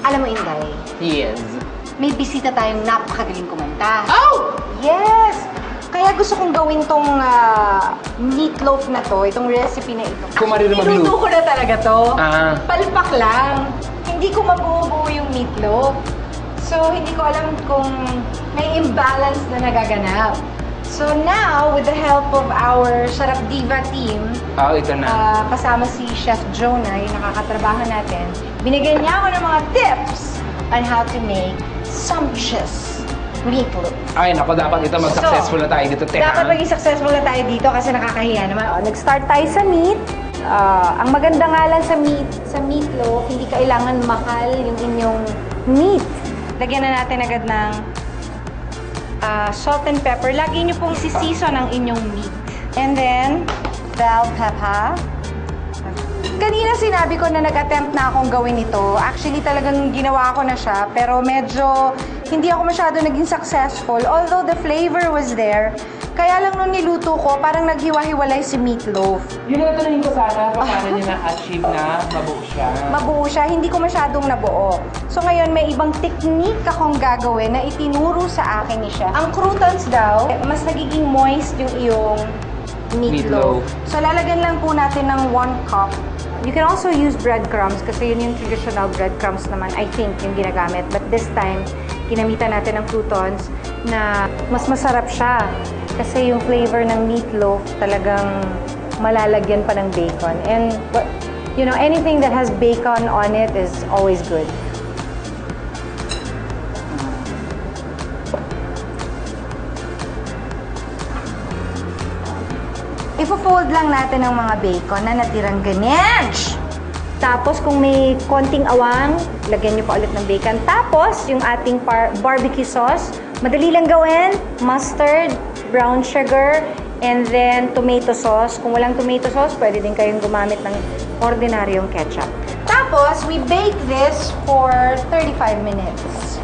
Alam mo, Inday, Yes. may bisita tayong napakagaling kumanta. Oh! Yes! Kaya gusto kong gawin tong meatloaf na to, itong recipe na ito. Kung marunong mag-glue. Niluto ko na talaga to. Ah. Palpak lang. Hindi ko mabuo-buo yung meatloaf. So, hindi ko alam kung may imbalance na nagaganap. So now, with the help of our Sarap Diva team, Ito na. kasama si Chef Jonah, yung nakakatrabaho natin, binigyan niya ako ng mga tips on how to make sumptuous meatloaf. Ay, naku, dapat ito mag-successful na tayo dito, te. Dapat maging successful na tayo dito kasi nakakahiya naman. Nag-start tayo sa meat. Ang maganda nga lang sa meatloaf, hindi kailangan mahal yung inyong meat. Lagyan na natin agad ng salt and pepper. Lagi nyo pong isi-season ang inyong meat. And then, bell pepper. Kanina sinabi ko na nag-attempt na akong gawin ito. Actually, talagang ginawa ko na siya. Pero medyo hindi ako masyado naging successful. Although the flavor was there. Kaya lang nung niluto ko, parang naghiwa-hiwalay si meatloaf. Yun ang tanongin ko sana, paano niya na-achieve na mabuo siya? Mabuo siya, hindi ko masyadong nabuo. So ngayon, may ibang technique akong gagawin na itinuro sa akin ni Chef. Ang croutons daw, mas nagiging moist yung iyong meatloaf. So lalagyan lang po natin ng 1 cup. You can also use breadcrumbs kasi yun yung traditional breadcrumbs naman, I think, yung ginagamit. But this time, ginamitan natin ng croutons na mas masarap siya. Kasi yung flavor ng meatloaf talagang malalagyan pa ng bacon. And, you know, anything that has bacon on it is always good. Ifo-fold lang natin ang mga bacon na natirang ganyan. Tapos, kung may konting awang, lagyan nyo pa ulit ng bacon. Tapos, yung ating barbecue sauce, madali lang gawin. Mustard, brown sugar, and then tomato sauce. Kung walang tomato sauce, pwede din kayong gumamit ng ordinaryong ketchup. Tapos, we bake this for 35 minutes.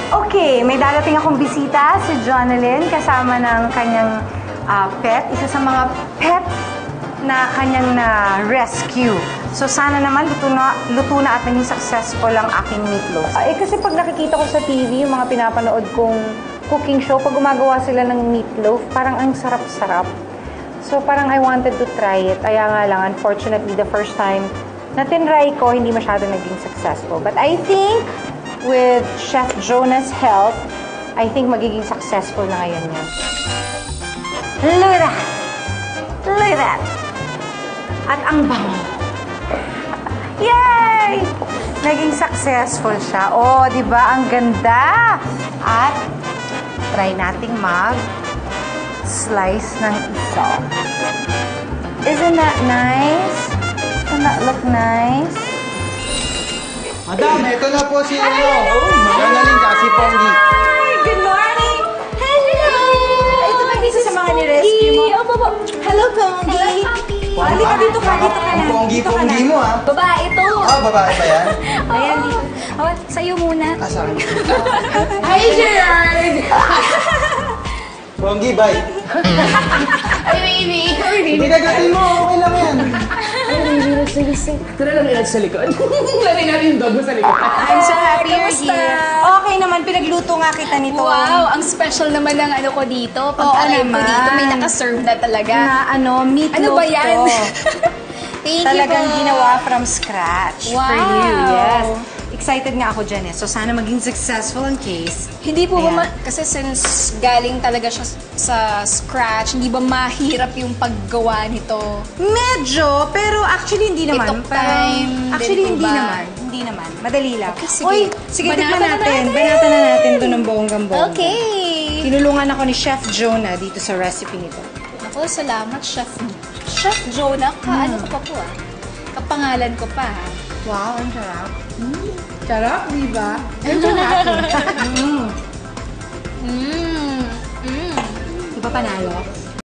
Okay, may darating akong bisita, si Jonalyn, kasama ng kanyang pet. Isa sa mga pets na kanyang na-rescue. So sana naman luto na at naging successful ang aking meatloaf. Kasi pag nakikita ko sa TV, yung mga pinapanood kong cooking show, pag gumagawa sila ng meatloaf, parang ang sarap-sarap. So parang I wanted to try it. Kaya nga lang, unfortunately, the first time na tinry ko, hindi masyado naging successful. But I think, with Chef Jonah's help, I think magiging successful na ngayon yan. Look at that! Look at that! At ang bango. Yay! Naging successful siya. Oh, di ba? Ang ganda! At try nating mag-slice ng isa. Isn't that nice? Doesn't that look nice? Madam, ito na po si Jonalyn kasi Ponggi. Hi! Good morning! Hello! Ito ba isa sa mga ni-rescue mo? Hello, Ponggi! Halika dito ka, dito ka na. Ang Ponggi mo, ha? Babae ito. Babae pa yan? Ayan, dito. Oh, sa'yo muna. Saan? Hi, Gerard! Ponggi, bye. Ay, baby. Pinagatin mo, okay lang yan. Tara lang ilag sa likod. Lagay natin yung dog mo sa likod. I'm so happy you're Kamusta? here. Okay naman, pinagluto nga kita nito. Wow, ang special naman ng ano ko dito. Oo Pag-arrive ko naman. dito, may nakaserve na talaga. Na meatloaf Ano ba yan? to. Thank Talagang you po. ginawa from scratch for Wow. you. Yes. Excited nga ako dyan eh. So sana maging successful ang case. Hindi po Ayan. ba, kasi since galing talaga siya sa scratch, hindi ba mahirap yung paggawa nito? Medyo, pero actually hindi naman. It took time Actually din po hindi ba? naman. Hindi naman. Madali lang. Okay, sige. Uy, sige, tikman Banatan na natin. natin. Banatan na natin ito ng bonggang-bongga. Okay. Tinulungan ako ni Chef Jonah dito sa recipe nito. Ako, salamat, Chef. Chef Jonah, ano ko pa po kapangalan ko pa ha. Wow, ang sarap. Sarap, di ba? Ito natin. Mm. Mm. Di ba panalo?